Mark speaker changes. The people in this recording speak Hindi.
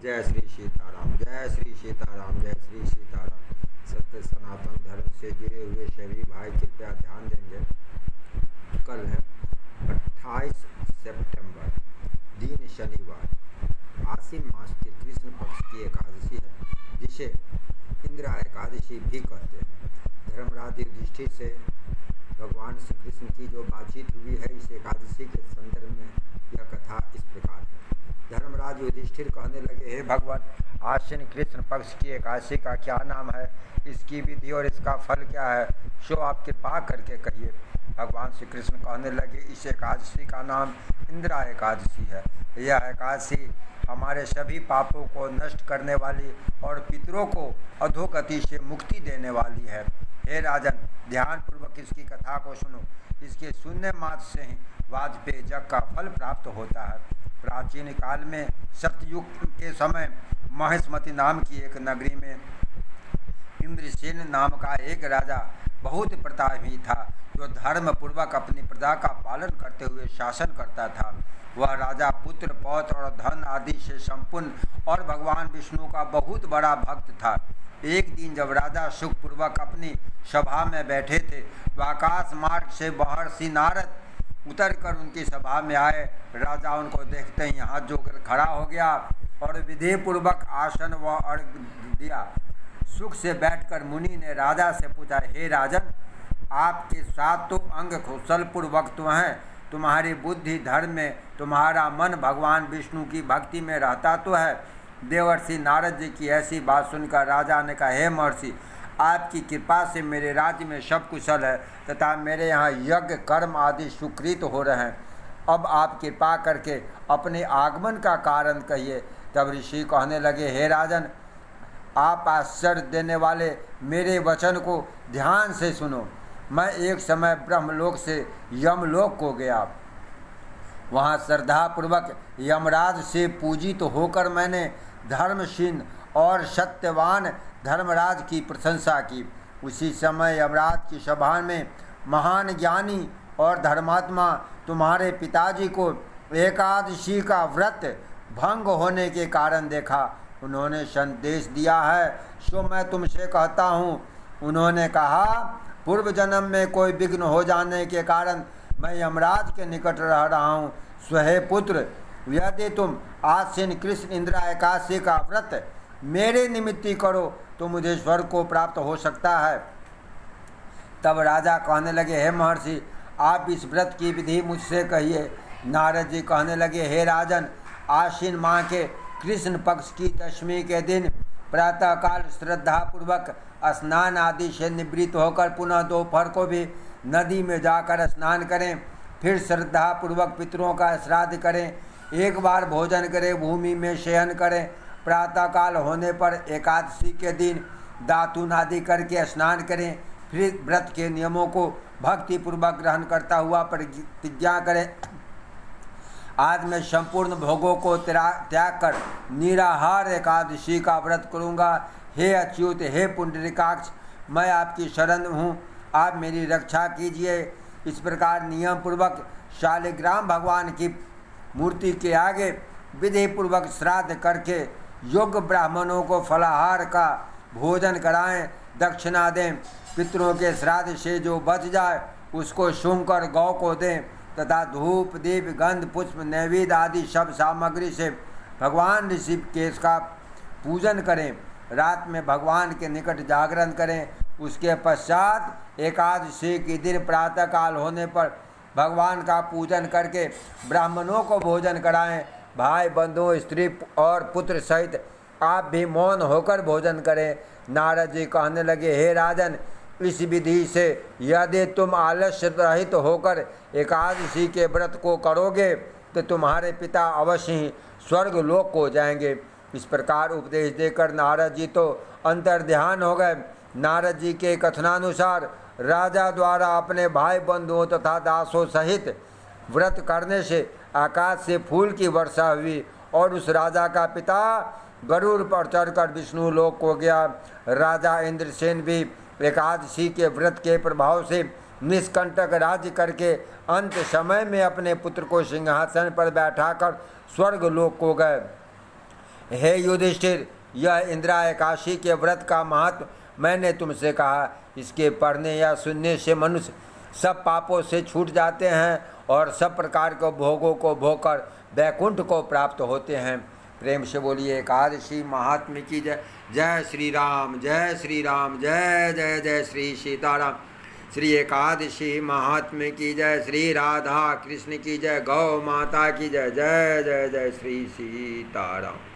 Speaker 1: जय श्री सीताराम, जय श्री सीताराम, जय श्री सीताराम। सत्य सनातन धर्म से जुड़े हुए सभी भाई कृपया ध्यान देंगे। कल है 28 सितंबर, दिन शनिवार, आश्विन मास के कृष्ण पक्ष की एकादशी है, जिसे इंदिरा एकादशी भी कहते हैं। धर्मराज युधिष्ठिर से भगवान श्री कृष्ण की जो बातचीत हुई है, इस एकादशी के संदर्भ में यह कथा इस प्रकार है। धर्मराज युधिष्ठिर कहने लगे, हे भगवान, आश्विन कृष्ण पक्ष की एकादशी का क्या नाम है, इसकी विधि और इसका फल क्या है, सो आप कृपा करके कहिए। भगवान श्री कृष्ण कहने लगे, इस एकादशी का नाम इंदिरा एकादशी है। यह एकादशी हमारे सभी पापों को नष्ट करने वाली और पितरों को अधोगति से मुक्ति देने वाली है। हे राजन, ध्यानपूर्वक इसकी कथा को सुनो। इसके सुनने मात्र से ही वाजपेय यज्ञ का फल प्राप्त होता है। प्राचीन काल में सतयुग के समय महेशमती नाम की एक नगरी में इंद्रसेन नाम का एक राजा बहुत प्रतापी था, जो धर्म पूर्वक अपनी प्रजा का पालन करते हुए शासन करता था। वह राजा पुत्र पौत्र और धन आदि से संपूर्ण और भगवान विष्णु का बहुत बड़ा भक्त था। एक दिन जब राजा सुखपूर्वक अपनी सभा में बैठे थे, तो आकाश मार्ग से महर्षि नारद उतरकर उनकी सभा में आए। राजा उनको देखते ही हाथ जोड़कर खड़ा हो गया और विधि पूर्वक आसन व अर्घ दिया। सुख से बैठकर मुनि ने राजा से पूछा, हे राजन, आपके साथ तो अंग कुशल पूर्वक तो हैं, तुम्हारी बुद्धि धर्म में, तुम्हारा मन भगवान विष्णु की भक्ति में रहता तो है। देवर्षि नारद जी की ऐसी बात सुनकर राजा ने कहा, हे महर्षि, आपकी कृपा से मेरे राज्य में सब कुशल है तथा मेरे यहाँ यज्ञ कर्म आदि सुकृत हो रहे हैं। अब आप कृपा करके अपने आगमन का कारण कहिए। तब ऋषि कहने लगे, हे राजन, आप आश्चर्य देने वाले मेरे वचन को ध्यान से सुनो। मैं एक समय ब्रह्मलोक से यमलोक को गया। वहाँ श्रद्धापूर्वक यमराज से पूजित होकर मैंने धर्मशील और सत्यवान धर्मराज की प्रशंसा की। उसी समय यमराज की सभा में महान ज्ञानी और धर्मात्मा तुम्हारे पिताजी को एकादशी का व्रत भंग होने के कारण देखा। उन्होंने संदेश दिया है, सो मैं तुमसे कहता हूँ। उन्होंने कहा, पूर्व जन्म में कोई विघ्न हो जाने के कारण मैं यमराज के निकट रह रहा हूँ। स्वहे पुत्र, यदि तुम आश्विन कृष्ण इंदिरा एकादशी का व्रत मेरे निमित्त करो तो मुझे स्वर्ग को प्राप्त हो सकता है। तब राजा कहने लगे, हे महर्षि, आप इस व्रत की विधि मुझसे कहिए। नारद जी कहने लगे, हे राजन, आश्विन माह के कृष्ण पक्ष की दशमी के दिन प्रातःकाल श्रद्धापूर्वक स्नान आदि से निवृत्त होकर पुनः दोपहर को भी नदी में जाकर स्नान करें। फिर श्रद्धापूर्वक पितरों का श्राद्ध करें। एक बार भोजन करें, भूमि में शयन करें। प्रातःकाल होने पर एकादशी के दिन दातून आदि करके स्नान करें। फिर व्रत के नियमों को भक्तिपूर्वक ग्रहण करता हुआ प्रतिज्ञा करें, आज मैं संपूर्ण भोगों को त्याग कर निराहार एकादशी का व्रत करूँगा। हे अच्युत, हे पुंडरीकाक्ष, मैं आपकी शरण हूँ, आप मेरी रक्षा कीजिए। इस प्रकार नियम पूर्वक शालिग्राम भगवान की मूर्ति के आगे विधि पूर्वक श्राद्ध करके योग्य ब्राह्मणों को फलाहार का भोजन कराएं, दक्षिणा दें। पितरों के श्राद्ध से जो बच जाए उसको सूंघकर गौ को दें तथा धूप दीप गंध पुष्प नैवेद्य आदि सब सामग्री से भगवान ऋषिकेश का पूजन करें। रात में भगवान के निकट जागरण करें। उसके पश्चात एकादशी के दिन प्रातःकाल होने पर भगवान का पूजन करके ब्राह्मणों को भोजन कराएं। भाई बंधु स्त्री और पुत्र सहित आप भी मौन होकर भोजन करें। नारद जी कहने लगे, हे राजन, इस विधि से यदि तुम आलस्य रहित होकर एकादशी के व्रत को करोगे तो तुम्हारे पिता अवश्य ही स्वर्ग लोक को जाएंगे। इस प्रकार उपदेश देकर नारद जी तो अंतर्ध्यान हो गए। नारद जी के कथनानुसार राजा द्वारा अपने भाई बंधुओं तथा दासों सहित व्रत करने से आकाश से फूल की वर्षा हुई और उस राजा का पिता गरुड़ पर चढ़कर विष्णु लोक को गया। राजा इंद्रसेन भी एकादशी के व्रत के प्रभाव से निष्कंटक राज्य करके अंत समय में अपने पुत्र को सिंहासन पर बैठाकर स्वर्ग लोक को गए। हे युधिष्ठिर, यह इंदिरा एकादशी के व्रत का महत्व मैंने तुमसे कहा। इसके पढ़ने या सुनने से मनुष्य सब पापों से छूट जाते हैं और सब प्रकार के भोगों को भोगकर वैकुंठ को प्राप्त होते हैं। प्रेम से बोलिए एकादशी महात्म्य की जय। जय श्री राम, जय श्री राम, जय जय जय श्री सीताराम। श्री एकादशी महात्म्य की जय। श्री राधा कृष्ण की जय। गौ माता की जय। जय जय जय श्री सीताराम।